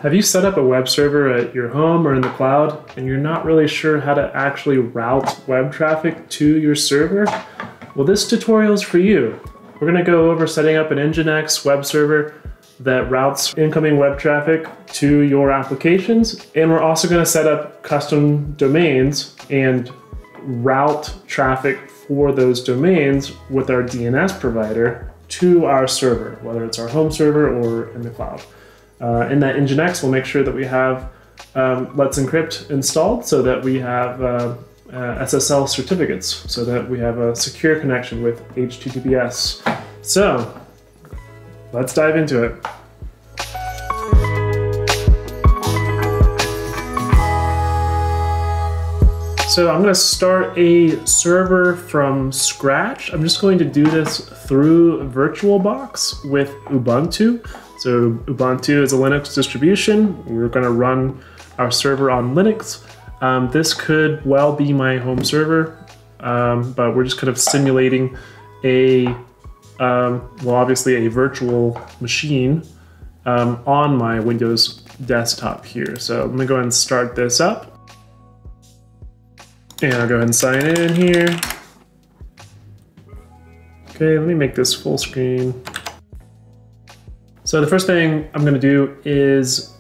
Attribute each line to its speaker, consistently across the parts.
Speaker 1: Have you set up a web server at your home or in the cloud and you're not really sure how to actually route web traffic to your server? Well, this tutorial is for you. We're gonna go over setting up an Nginx web server that routes incoming web traffic to your applications. And we're also gonna set up custom domains and route traffic for those domains with our DNS provider to our server, whether it's our home server or in the cloud. In that Nginx, we'll make sure that we have Let's Encrypt installed so that we have SSL certificates, so that we have a secure connection with HTTPS. So let's dive into it. So I'm going to start a server from scratch. I'm just going to do this through VirtualBox with Ubuntu. So Ubuntu is a Linux distribution. We're going to run our server on Linux. This could well be my home server, but we're just kind of simulating well, obviously a virtual machine on my Windows desktop here. So I'm going to go ahead and start this up. And I'll go ahead and sign in here. Okay, let me make this full screen. So the first thing I'm gonna do is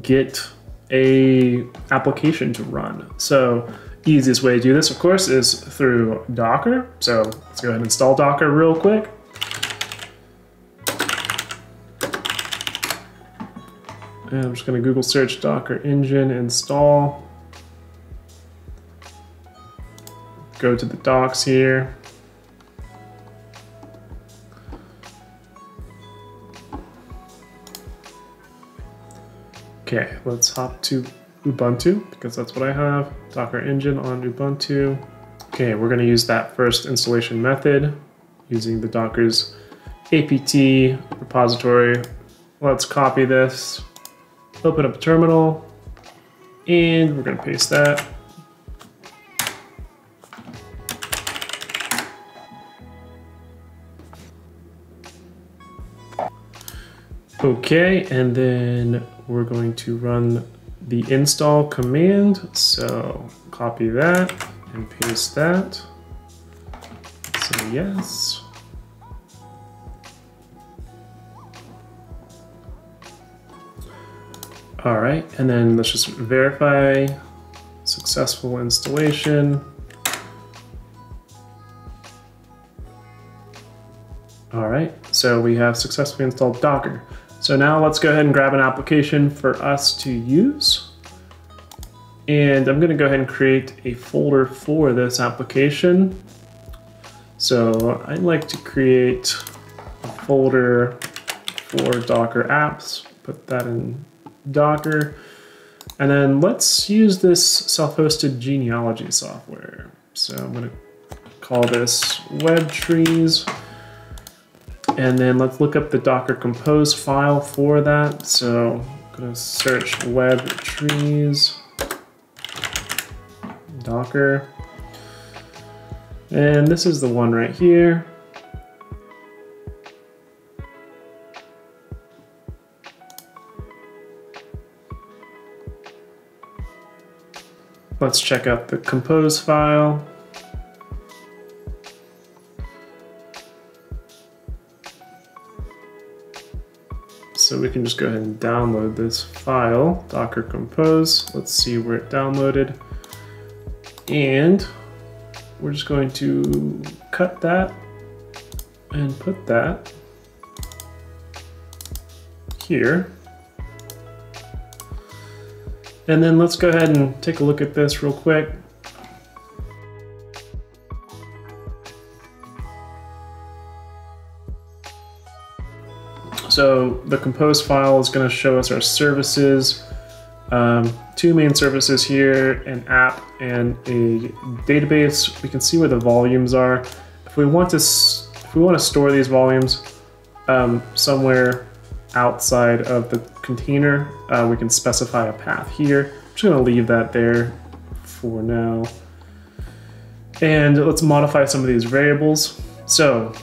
Speaker 1: get a application to run. So easiest way to do this, of course, is through Docker. So let's go ahead and install Docker real quick. And I'm just gonna Google search Docker Engine install. Go to the docs here. Okay, let's hop to Ubuntu because that's what I have. Docker Engine on Ubuntu. Okay, we're going to use that first installation method using the Docker's apt repository. Let's copy this, open up a terminal, and we're going to paste that. Okay, and then we're going to run the install command. So copy that and paste that. Say yes. All right, and then let's just verify successful installation. All right, so we have successfully installed Docker. So now let's go ahead and grab an application for us to use. And I'm gonna go ahead and create a folder for this application. So I'd like to create a folder for Docker apps, put that in Docker. And then let's use this self-hosted genealogy software. So I'm gonna call this web trees. And then let's look up the docker-compose file for that. So I'm gonna search web trees, Docker. And this is the one right here. Let's check out the compose file. So we can just go ahead and download this file, Docker Compose. Let's see where it downloaded. And we're just going to cut that and put that here. And then let's go ahead and take a look at this real quick. So the compose file is going to show us our services, two main services here, an app and a database. We can see where the volumes are. If we want to store these volumes somewhere outside of the container, we can specify a path here. I'm just going to leave that there for now. And let's modify some of these variables. So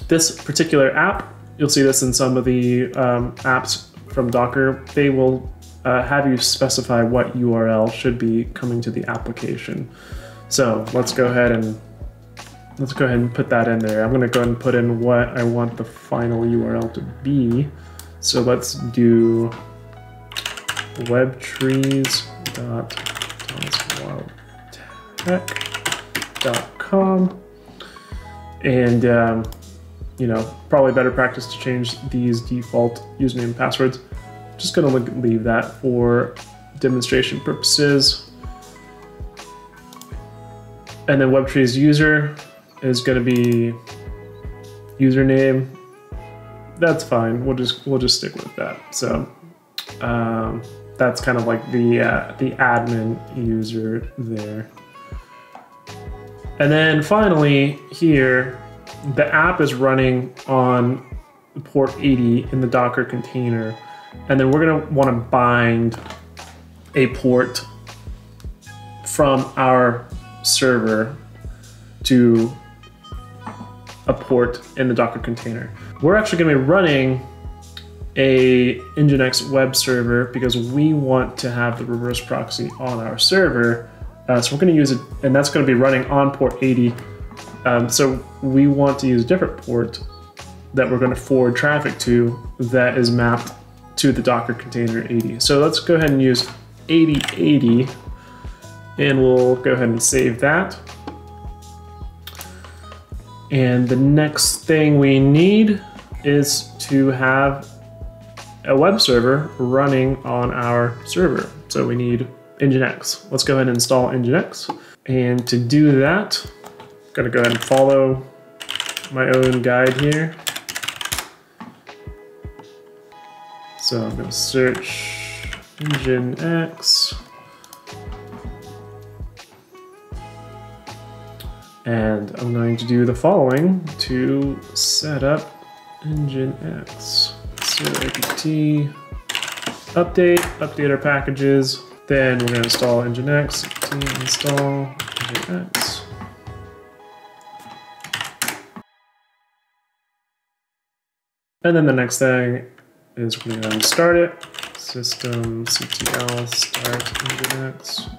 Speaker 1: this particular app, you'll see this in some of the apps from Docker, they will have you specify what URL should be coming to the application. So let's go ahead and put that in there. I'm going to go ahead and put in what I want the final URL to be. So let's do webtrees.thomaswildtech.com, and you know, probably better practice to change these default username and passwords. Just going to leave that for demonstration purposes. And then WebTree's user is going to be username. That's fine. We'll just stick with that. So that's kind of like the admin user there. And then finally here, the app is running on port 80 in the Docker container. And then we're going to want to bind a port from our server to a port in the Docker container. We're actually going to be running a Nginx web server because we want to have the reverse proxy on our server. So we're going to use it, and that's going to be running on port 80. So we want to use a different port that we're going to forward traffic to that is mapped to the Docker container 80. So let's go ahead and use 8080, and we'll go ahead and save that. And the next thing we need is to have a web server running on our server. So we need Nginx. Let's go ahead and install Nginx. And to do that, I'm gonna go ahead and follow my own guide here. So I'm gonna search Nginx. And I'm going to do the following to set up Nginx. So apt update our packages. Then we're going to install Nginx. Install Nginx. And then the next thing is we're going to start it. Systemctl start Nginx.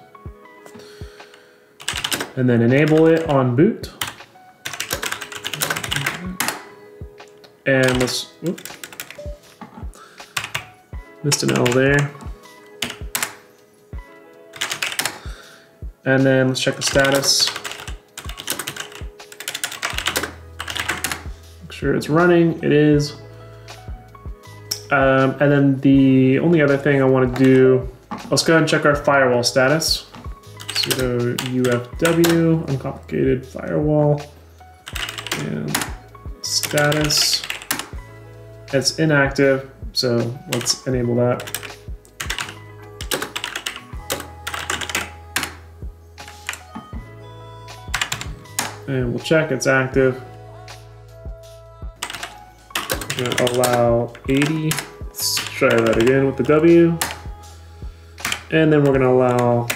Speaker 1: And then enable it on boot. And let's, missed an L there. And then let's check the status. Make sure it's running, it is. And then the only other thing I want to do, let's go ahead and check our firewall status. Sudo ufw, uncomplicated firewall, and status. It's inactive, so let's enable that. And we'll check it's active. We're gonna allow 80. Let's try that again with the W. And then we're gonna allow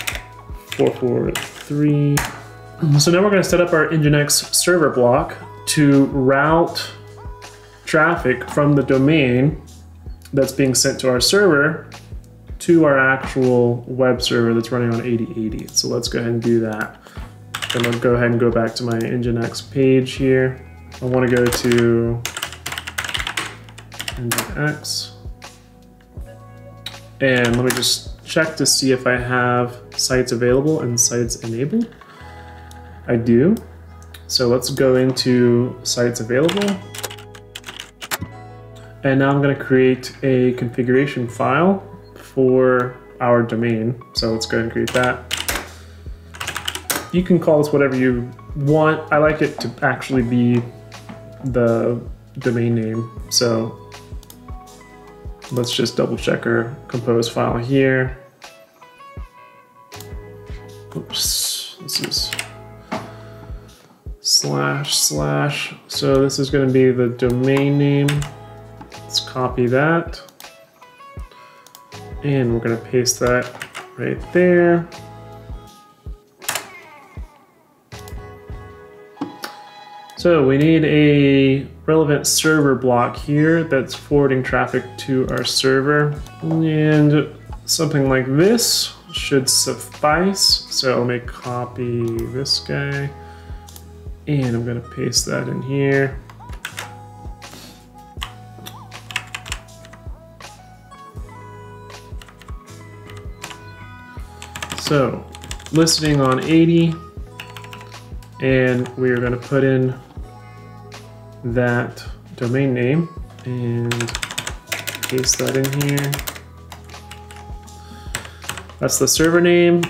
Speaker 1: 443. So now we're going to set up our Nginx server block to route traffic from the domain that's being sent to our server to our actual web server that's running on 8080. So let's go ahead and do that. And I'll go ahead and go back to my Nginx page here. I want to go to Nginx. And let me just check to see if I have sites available and sites enabled. I do. So let's go into sites available. And now I'm going to create a configuration file for our domain. So let's go ahead and create that. You can call this whatever you want. I like it to actually be the domain name. So let's just double check our compose file here. Oops, this is // so this is going to be the domain name. Let's copy that, and we're going to paste that right there. So So we need a relevant server block here that's forwarding traffic to our server, and something like this should suffice. So let me copy this guy and I'm going to paste that in here. So listening on 80, and we're going to put in that domain name and paste that in here. That's the server name,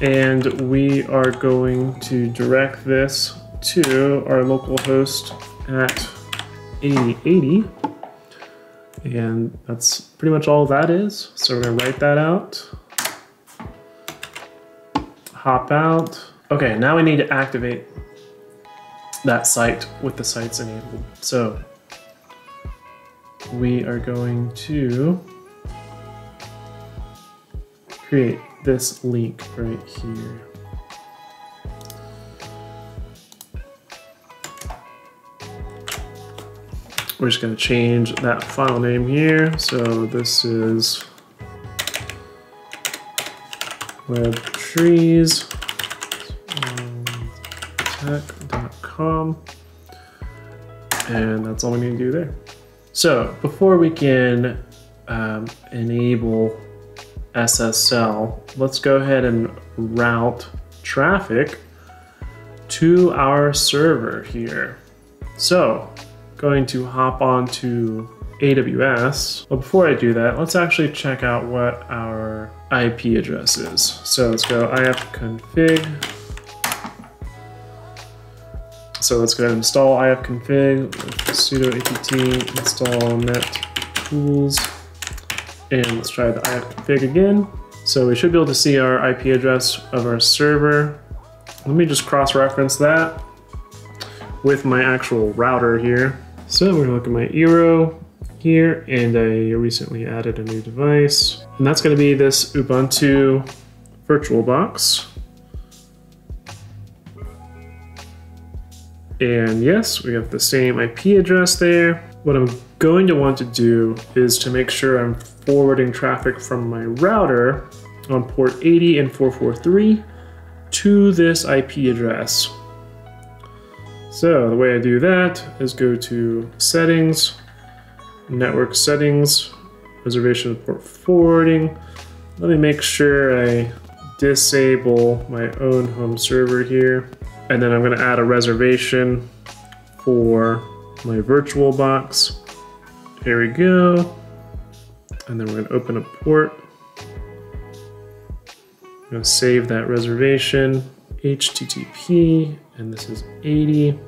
Speaker 1: and we are going to direct this to our local host at 8080, and that's pretty much all that is. So we're going to write that out. Hop out. Okay, now we need to activate that site with the sites enabled. So we are going to create this link right here. We're just going to change that file name here. So this is webtrees.tech.com, and that's all we need to do there. So before we can enable SSL, let's go ahead and route traffic to our server here. So going to hop onto AWS. Well, before I do that, let's actually check out what our IP address is. So let's go ifconfig. So let's go ahead and install ifconfig with sudo apt install net tools. And let's try the ifconfig again. So we should be able to see our IP address of our server. Let me just cross-reference that with my actual router here. So we're gonna look at my eero here, and I recently added a new device. And that's gonna be this Ubuntu VirtualBox. And yes, we have the same IP address there. What I'm going to want to do is to make sure I'm forwarding traffic from my router on port 80 and 443 to this IP address. So the way I do that is go to settings, network settings, reservation of port forwarding. Let me make sure I disable my own home server here. And then I'm going to add a reservation for my VirtualBox. Here we go. And then we're going to open a port. I'm going to save that reservation, HTTP, and this is 80.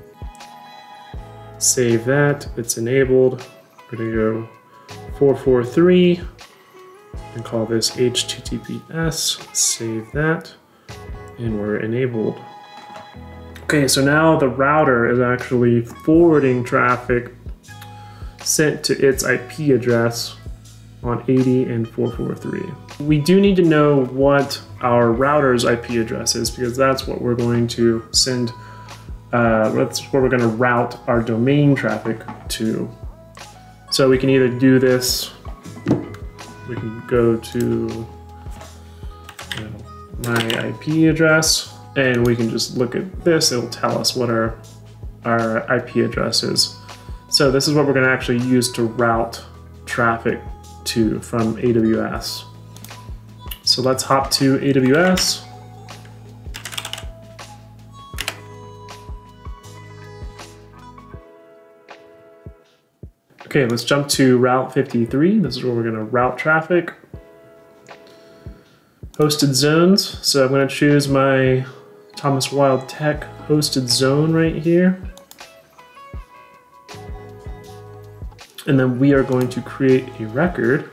Speaker 1: Save that, it's enabled. We're going to go 443 and call this HTTPS. Save that, and we're enabled. Okay, so now the router is actually forwarding traffic sent to its IP address on 80 and 443. We do need to know what our router's IP address is, because that's what we're going to send, that's where we're going to route our domain traffic to. So we can either do this, we can go to my IP address, and we can just look at this. It'll tell us what our IP address is. So this is what we're going to actually use to route traffic to from AWS. So let's hop to AWS. Okay, let's jump to Route 53. This is where we're going to route traffic. Hosted zones. So I'm going to choose my Thomas Wild Tech hosted zone right here. And then we are going to create a record.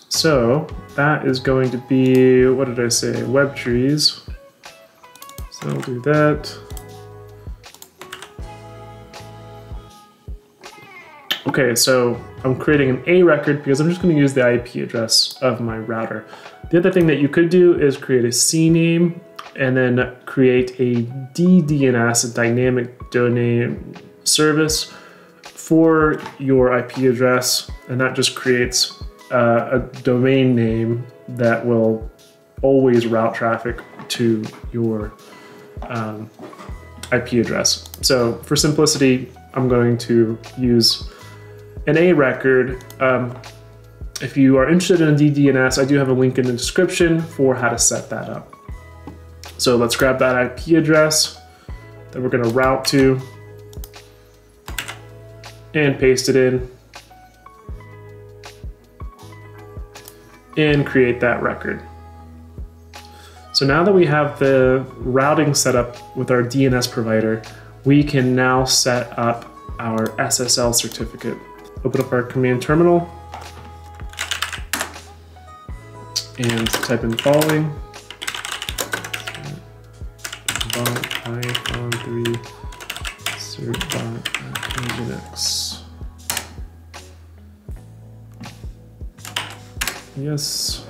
Speaker 1: So that is going to be, what did I say, web trees. So I'll do that. Okay, so I'm creating an A record because I'm just going to use the IP address of my router. The other thing that you could do is create a C name and then create a DNS, a dynamic domain service, for your IP address, and that just creates a domain name that will always route traffic to your IP address. So for simplicity, I'm going to use an A record. If you are interested in DNS, I do have a link in the description for how to set that up. So let's grab that IP address that we're going to route to and paste it in and create that record. So now that we have the routing set up with our DNS provider, we can now set up our SSL certificate. Open up our command terminal and type in the following. Python 3 Certbot Nginx. Yes.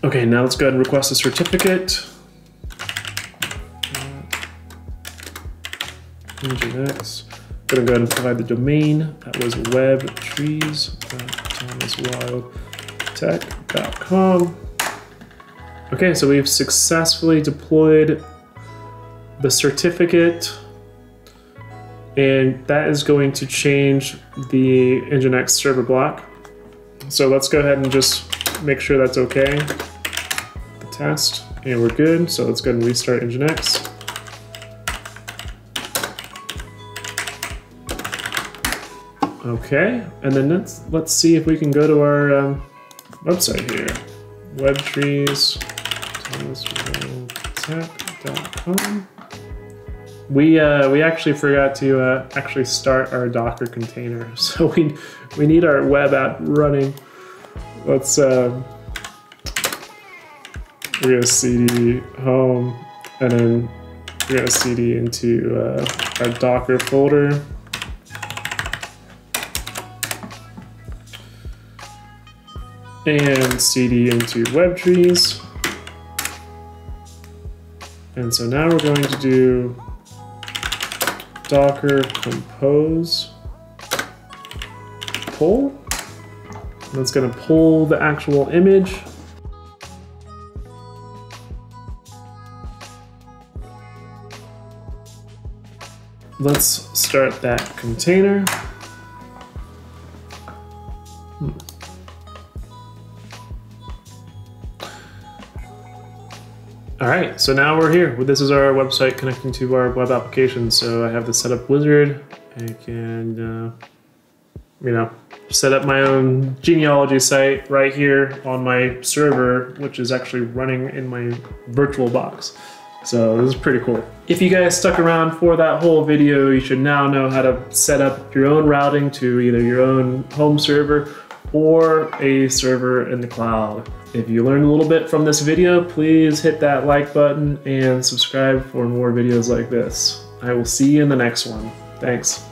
Speaker 1: Okay, now let's go ahead and request a certificate. Nginx. Gonna go ahead and provide the domain. That was webtrees.thomaswildtech.com. Okay, so we've successfully deployed the certificate, and that is going to change the Nginx server block. So let's go ahead and just make sure that's okay. The test, and we're good. So let's go ahead and restart Nginx. Okay, and then let's see if we can go to our website here. webtrees.thomaswildtech.com. We actually forgot to actually start our Docker container, so we need our web app running. Let's we're gonna cd home, and then we're gonna cd into our Docker folder. And cd into WebTrees. And so now we're going to do docker-compose pull. That's going to pull the actual image. Let's start that container. All right, so now we're here. This is our website connecting to our web application. So I have the setup wizard. I can, set up my own genealogy site right here on my server, which is actually running in my virtual box. So this is pretty cool. If you guys stuck around for that whole video, you should now know how to set up your own routing to either your own home server or a server in the cloud. If you learned a little bit from this video, please hit that like button and subscribe for more videos like this. I will see you in the next one. Thanks.